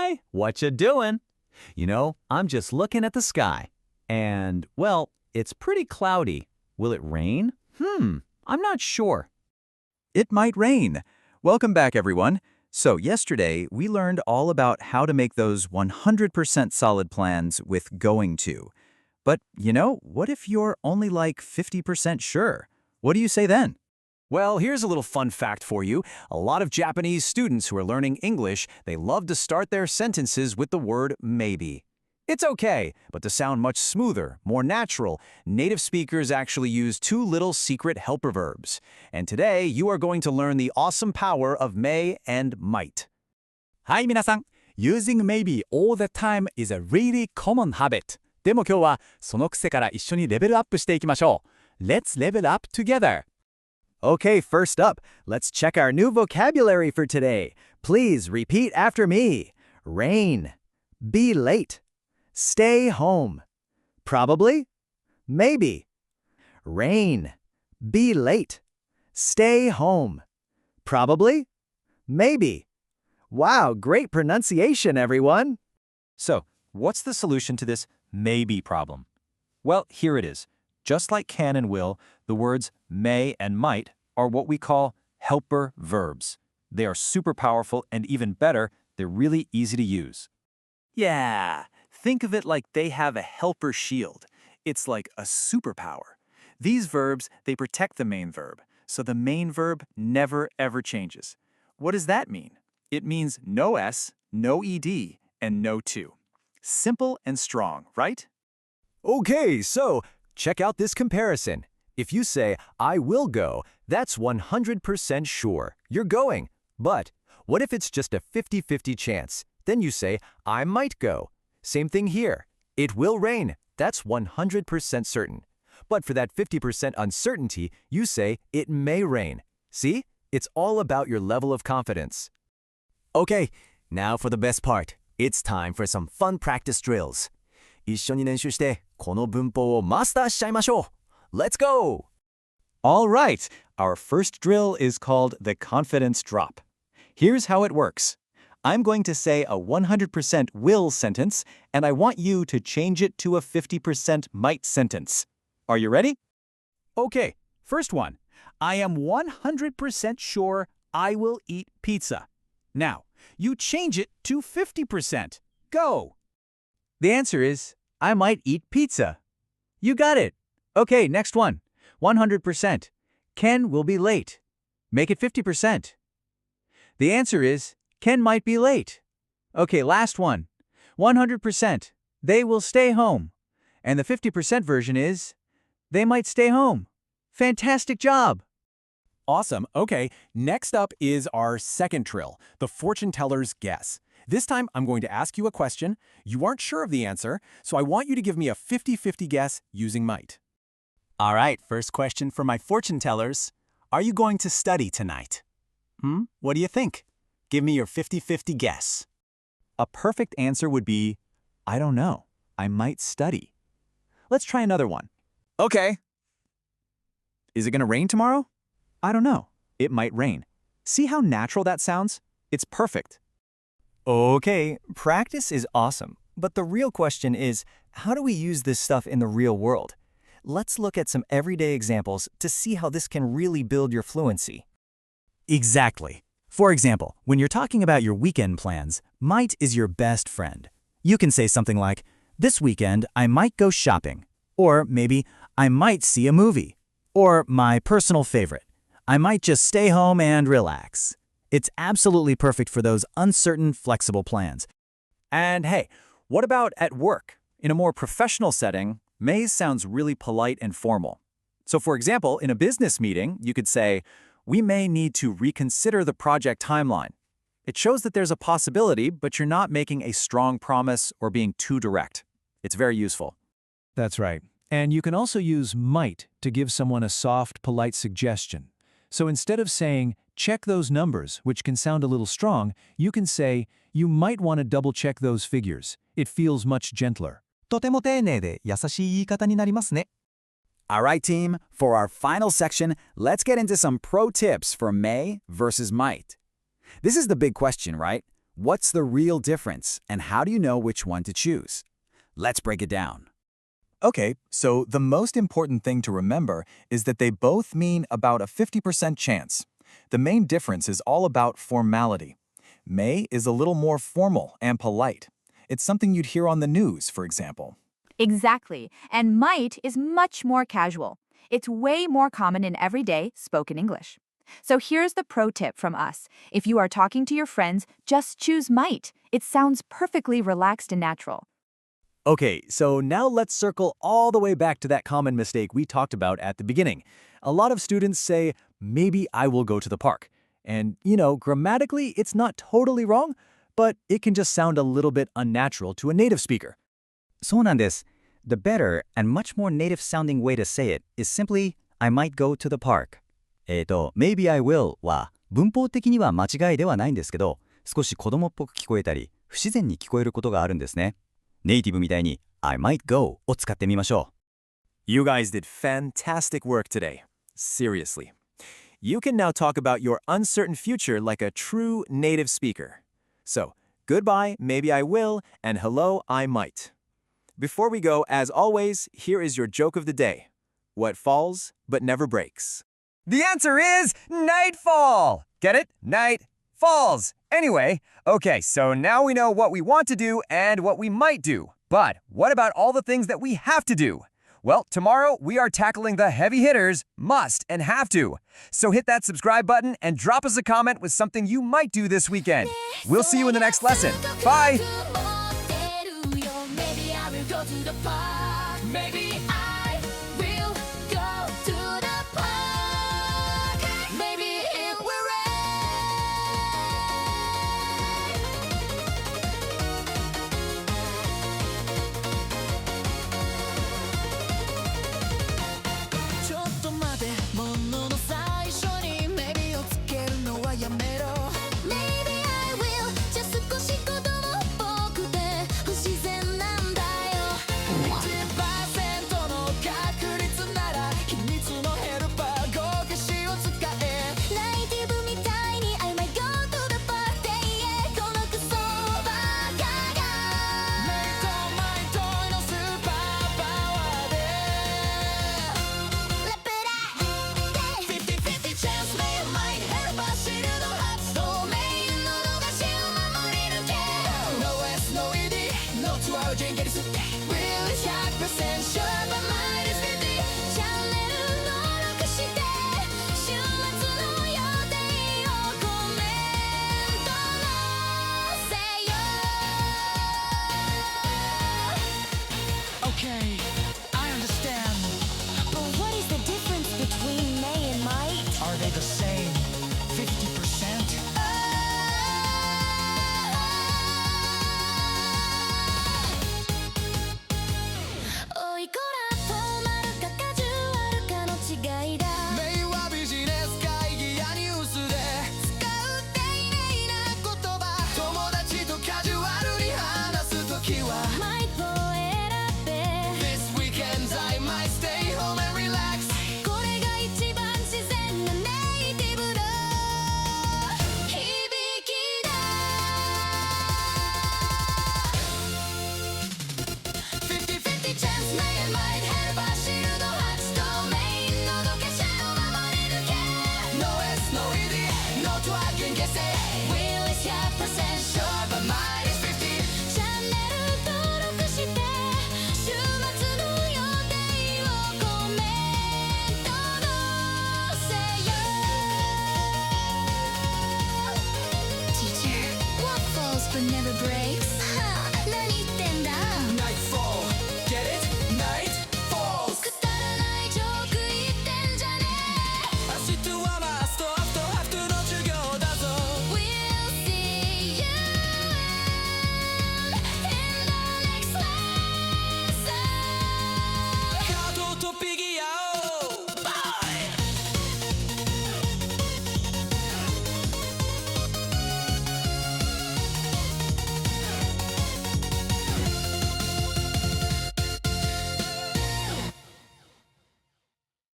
Hi, what you doing? You know, I'm just looking at the sky. And, well, it's pretty cloudy. Will it rain? I'm not sure. It might rain. Welcome back, everyone. So yesterday, we learned all about how to make those 100% solid plans with going to. But, what if you're only like 50% sure? What do you say then? Well, here's a little fun fact for you. A lot of Japanese students who are learning English, they love to start their sentences with the word maybe. It's okay, but to sound much smoother, more natural, native speakers actually use two little secret helper verbs. And today, you are going to learn the awesome power of may and might. はい、皆さん。Using maybe all the time is a really common habit. でも今日はその癖から一緒にレベルアップしていきましょう。Let's level up together. Okay, first up, let's check our new vocabulary for today. Please repeat after me. Rain. Be late. Stay home. Probably. Maybe. Rain. Be late. Stay home. Probably. Maybe. Wow, great pronunciation, everyone. So, what's the solution to this maybe problem? Well, here it is. Just like can and will, the words may and might are what we call helper verbs. They are super powerful, and even better, they're really easy to use. Yeah, think of it like they have a helper shield. It's like a superpower. These verbs, they protect the main verb, so the main verb never ever changes. What does that mean? It means no S, no ED, and no to. Simple and strong, right? Okay, so check out this comparison. If you say, I will go, that's 100% sure. You're going. But what if it's just a 50-50 chance? Then you say, I might go. Same thing here. It will rain. That's 100% certain. But for that 50% uncertainty, you say, it may rain. See? It's all about your level of confidence. Okay, now for the best part. It's time for some fun practice drills. 一緒に練習してこの文法をマスターしちゃいましょう。Let's go! All right, our first drill is called the confidence drop. Here's how it works. I'm going to say a 100% will sentence, and I want you to change it to a 50% might sentence. Are you ready? Okay, first one. I am 100% sure I will eat pizza. Now, you change it to 50%. Go! The answer is, I might eat pizza. You got it. Okay, next one. 100%. Ken will be late. Make it 50%. The answer is, Ken might be late. Okay, last one. 100%. They will stay home. And the 50% version is, they might stay home. Fantastic job! Awesome. Okay, next up is our second drill, the fortune teller's guess. This time, I'm going to ask you a question. You aren't sure of the answer, so I want you to give me a 50-50 guess using might. All right, first question for my fortune tellers. Are you going to study tonight? What do you think? Give me your 50-50 guess. A perfect answer would be, I don't know. I might study. Let's try another one. Okay. Is it going to rain tomorrow? I don't know. It might rain. See how natural that sounds? It's perfect. Okay, practice is awesome. But the real question is, how do we use this stuff in the real world? Let's look at some everyday examples to see how this can really build your fluency. Exactly. For example, when you're talking about your weekend plans, might is your best friend. You can say something like, this weekend I might go shopping. Or maybe, I might see a movie. Or my personal favorite, I might just stay home and relax. It's absolutely perfect for those uncertain, flexible plans. And hey, what about at work? In a more professional setting, may sounds really polite and formal. So for example, in a business meeting, you could say, we may need to reconsider the project timeline. It shows that there's a possibility, but you're not making a strong promise or being too direct. It's very useful. That's right. And you can also use might to give someone a soft, polite suggestion. So instead of saying, check those numbers, which can sound a little strong, you can say, you might want to double-check those figures. It feels much gentler. とても丁寧で優しい言い方になりますね。Alright team, for our final section, let's get into some pro tips for may versus might. This is the big question, right? What's the real difference, and how do you know which one to choose? Let's break it down. Okay, so the most important thing to remember is that they both mean about a 50% chance. The main difference is all about formality. May is a little more formal and polite. It's something you'd hear on the news, for example. Exactly. And might is much more casual. It's way more common in everyday spoken English. So here's the pro tip from us. If you are talking to your friends, just choose might. It sounds perfectly relaxed and natural. Okay, so now let's circle all the way back to that common mistake we talked about at the beginning. A lot of students say, maybe I will go to the park. And, grammatically, it's not totally wrong, but it can just sound a little bit unnatural to a native speaker. そうなんです。The better and much more native-sounding way to say it is simply, I might go to the park. Maybe I will は文法的には間違いではないんですけど、少し子供っぽく聞こえたり、不自然に聞こえることがあるんですね。ネイティブみたいに I might go を使ってみましょう。You guys did fantastic work today. Seriously. You can now talk about your uncertain future like a true native speaker. So, goodbye, maybe I will, and hello, I might. Before we go, as always, here is your joke of the day. What falls but never breaks? The answer is nightfall. Get it? Night falls. Anyway, okay, so now we know what we want to do and what we might do. But what about all the things that we have to do? Well, tomorrow we are tackling the heavy hitters, must and have to. So hit that subscribe button and drop us a comment with something you might do this weekend. We'll see you in the next lesson. Bye! Maybe I will go to the park. Maybe it will rain. ちょっと待て、ものの最初に Maybe をつけるのはやめろ。Maybe I will じゃ少し子供っぽくて不自然なんだよ。1% の確率なら秘密のヘルパー合計詞を使え。ネイティブみたいに I might go to the park って言え。このクソバカがメイトマイトイのスーパーパワーで Rap it up 50-50 chance May might ヘルパーシールド発動メインの動詞を守り抜け No S No ED No 2 hour 人気にすって Real 100% sure